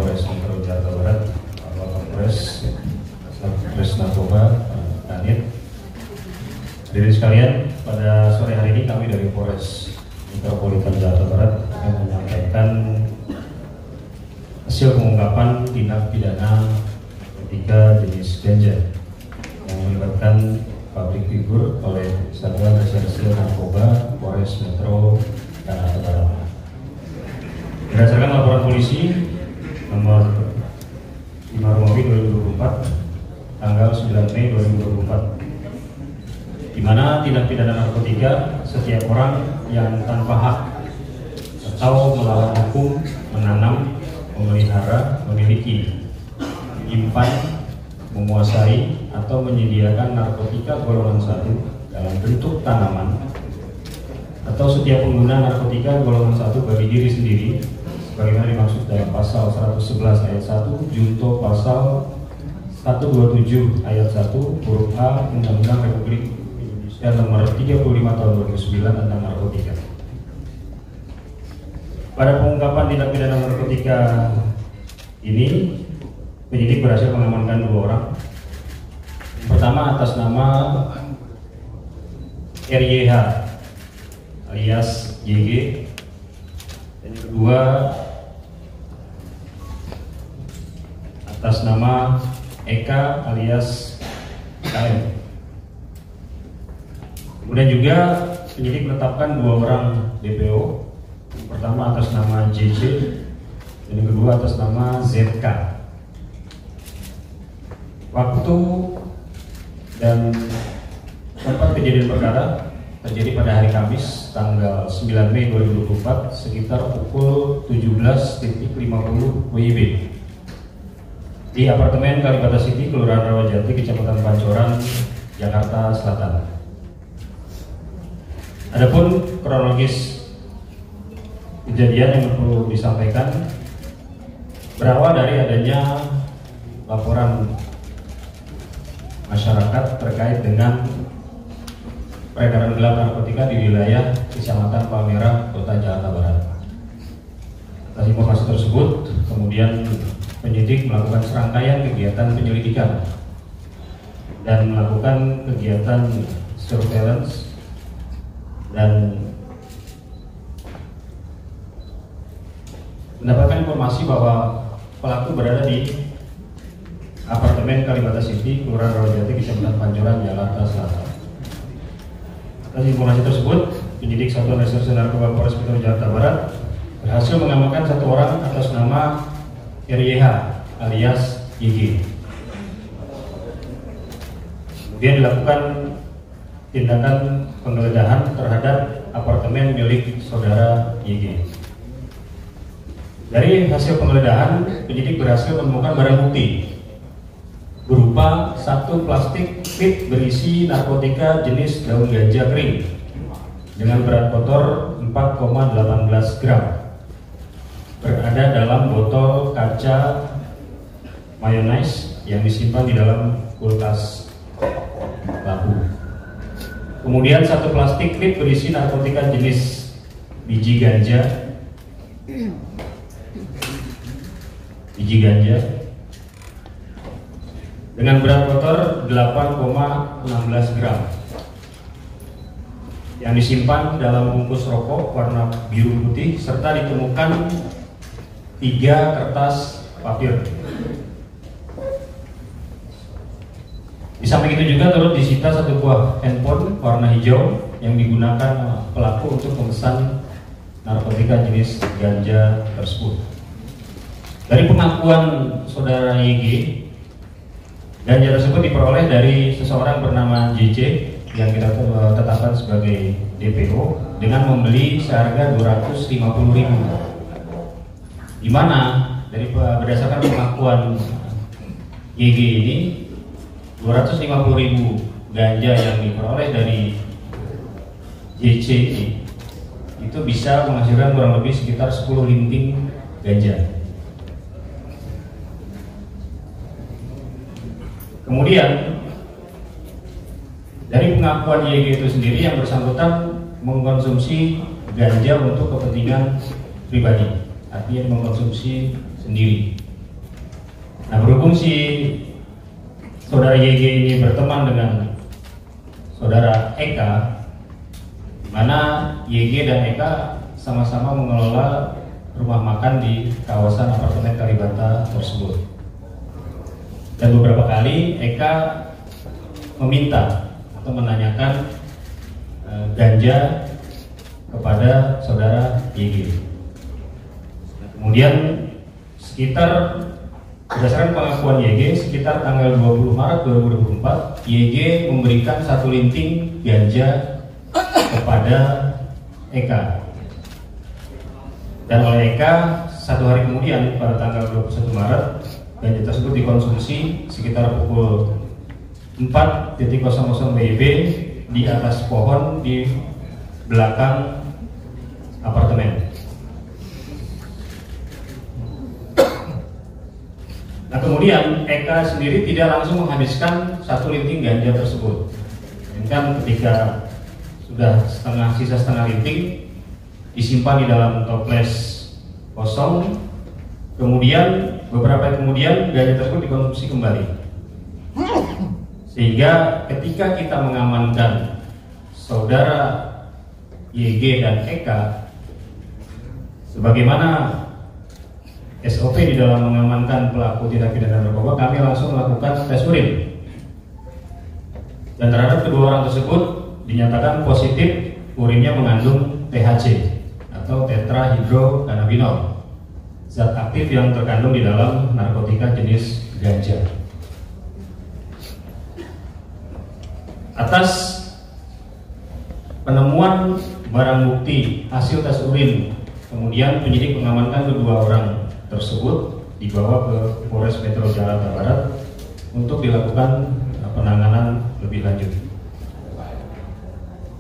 Kapolres Metro Jakarta Barat, Bapak Kapolres Narkoba, Kanit. Hadirin sekalian, pada sore hari ini kami dari Polres Metropolitan Jakarta Barat akan menyampaikan hasil pengungkapan tindak pidana narkotika jenis ganja yang melibatkan public figure oleh Satuan Reserse Narkoba Polres Metro Jakarta Barat. Berdasarkan laporan polisi nomor 5 Romawi 2024 tanggal 9 Mei 2024, di mana tindak pidana narkotika setiap orang yang tanpa hak atau melawan hukum menanam, memelihara, memiliki, menyimpan, menguasai atau menyediakan narkotika golongan 1 dalam bentuk tanaman atau setiap pengguna narkotika golongan 1 bagi diri sendiri sebagaimana dimaksud dalam pasal 111 ayat 1 junto pasal 127 ayat 1 huruf A Undang-Undang Republik Indonesia nomor 35 tahun 2009 tentang narkotika. Pada pengungkapan tindak pidana narkotika ini, penyidik berhasil mengamankan 2 orang. Yang pertama atas nama RYH alias JG, dan yang kedua atas nama Eka alias KM. Kemudian juga penyidik menetapkan 2 orang DPO. Yang pertama atas nama JC dan yang kedua atas nama ZK. Waktu dan tempat kejadian perkara terjadi pada hari Kamis tanggal 9 Mei 2024 sekitar pukul 17.50 WIB di apartemen Kalibata City, Kelurahan Rawajati, Kecamatan Pancoran, Jakarta Selatan. Adapun kronologis kejadian yang perlu disampaikan berawal dari adanya laporan masyarakat terkait dengan peredaran gelap narkotika di wilayah Kecamatan Palmerah, Kota Jakarta Barat. Atas informasi tersebut, kemudian penyidik melakukan serangkaian kegiatan penyelidikan dan melakukan kegiatan surveillance dan mendapatkan informasi bahwa pelaku berada di apartemen Kalibata City, Kelurahan Rawajati, Kecamatan Pancoran, Jakarta Selatan. Atas informasi tersebut, penyidik Satuan Reserse Narkoba Polres Metro Jakarta Barat berhasil mengamankan 1 orang atas nama RYH alias YG. Kemudian dilakukan tindakan penggeledahan terhadap apartemen milik saudara YG. Dari hasil penggeledahan, penyidik berhasil menemukan barang bukti berupa 1 plastik klip berisi narkotika jenis daun ganja kering dengan berat kotor 4,18 gram berada dalam botol kaca mayonnaise yang disimpan di dalam kulkas pelaku. Kemudian 1 plastik klip berisi narkotika jenis biji ganja dengan berat kotor 8,16 gram yang disimpan dalam bungkus rokok warna biru putih serta ditemukan 3 kertas papir. Di samping itu juga turut disita 1 buah handphone warna hijau yang digunakan pelaku untuk memesan narkotika jenis ganja tersebut. Dari pengakuan saudara YG, ganja tersebut diperoleh dari seseorang bernama JC yang kita tetapkan sebagai DPO dengan membeli seharga 250.000. Di mana dari berdasarkan pengakuan YG ini 250.000 ganja yang diperoleh dari JC itu bisa menghasilkan kurang lebih sekitar 10 linting ganja. Kemudian dari pengakuan YG itu sendiri, yang bersangkutan mengkonsumsi ganja untuk kepentingan pribadi, artinya mengkonsumsi sendiri. Nah, berhubung si saudara YG ini berteman dengan saudara Eka, di mana YG dan Eka sama-sama mengelola rumah makan di kawasan apartemen Kalibata tersebut. Dan beberapa kali Eka meminta atau menanyakan ganja kepada saudara YG. Kemudian sekitar berdasarkan pengakuan YG, sekitar tanggal 20 Maret 2024, YG memberikan 1 linting ganja kepada Eka. Dan oleh Eka, 1 hari kemudian pada tanggal 21 Maret, ganja tersebut dikonsumsi sekitar pukul 4.00 WIB di atas pohon di belakang apartemen. Nah, kemudian Eka sendiri tidak langsung menghabiskan 1 linting ganja tersebut. Melainkan ketika sudah sisa setengah linting disimpan di dalam toples kosong, kemudian beberapa hari kemudian ganja tersebut dikonsumsi kembali. Sehingga ketika kita mengamankan saudara YG dan Eka, sebagaimana SOP di dalam mengamankan pelaku tindak pidana narkoba, kami langsung melakukan tes urin. Dan terhadap kedua orang tersebut dinyatakan positif urinnya mengandung THC atau tetrahydrocannabinol, zat aktif yang terkandung di dalam narkotika jenis ganja. Atas penemuan barang bukti hasil tes urin, kemudian penyidik mengamankan kedua orang tersebut dibawa ke Polres Metro Jakarta Barat untuk dilakukan penanganan lebih lanjut.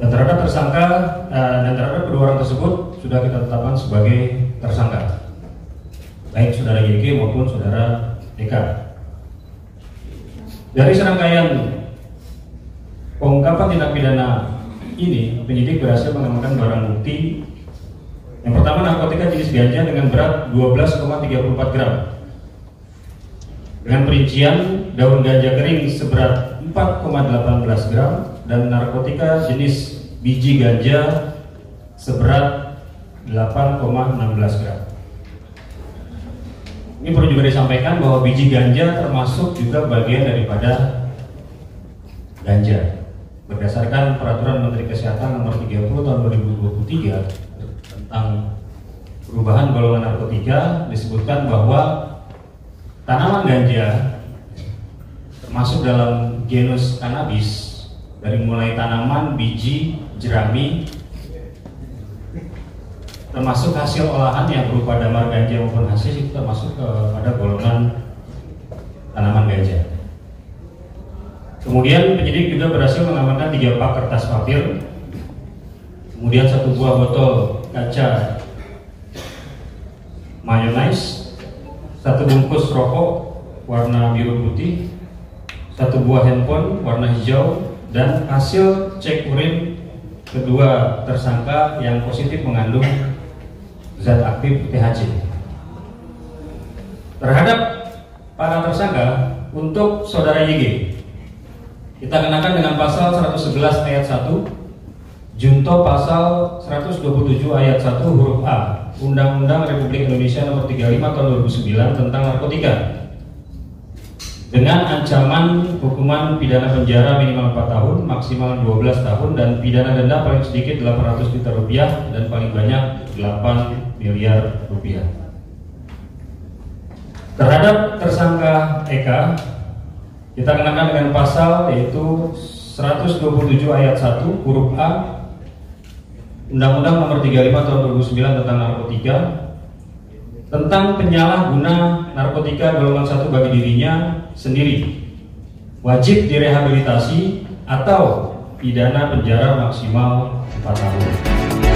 Dan terhadap tersangka dan terhadap kedua orang tersebut sudah kita tetapkan sebagai tersangka, baik saudara YG maupun saudara Eka. Dari serangkaian pengungkapan tindak pidana ini, penyidik berhasil mengamankan barang bukti. Yang pertama, narkotika jenis ganja dengan berat 12,34 gram dengan perincian daun ganja kering seberat 4,18 gram dan narkotika jenis biji ganja seberat 8,16 gram. Ini perlu juga disampaikan bahwa biji ganja termasuk juga bagian daripada ganja. Berdasarkan Peraturan Menteri Kesehatan Nomor 30 Tahun 2023 tentang perubahan golongan narkotika, disebutkan bahwa tanaman ganja termasuk dalam genus cannabis, dari mulai tanaman, biji, jerami, termasuk hasil olahan yang berupa damar ganja maupun hasil, itu termasuk pada golongan tanaman ganja. Kemudian penyidik juga berhasil mengamankan 3 pak kertas papir, kemudian 1 buah botol kaca mayonnaise, 1 bungkus rokok warna biru putih, 1 buah handphone warna hijau, dan hasil cek urin kedua tersangka yang positif mengandung zat aktif THC. Terhadap para tersangka, untuk saudara YG kita kenakan dengan pasal 111 ayat 1 junto pasal 127 ayat 1 huruf A Undang-Undang Republik Indonesia Nomor 35 Tahun 2009 tentang narkotika, dengan ancaman hukuman pidana penjara minimal 4 tahun, maksimal 12 tahun, dan pidana denda paling sedikit 800 juta rupiah dan paling banyak 8 miliar rupiah. Terhadap tersangka Eka kita kenakan dengan pasal yaitu 127 ayat 1 huruf A Undang-Undang Nomor 35 Tahun 2009 tentang narkotika, tentang penyalahguna narkotika golongan 1 bagi dirinya sendiri, wajib direhabilitasi atau pidana penjara maksimal 4 tahun.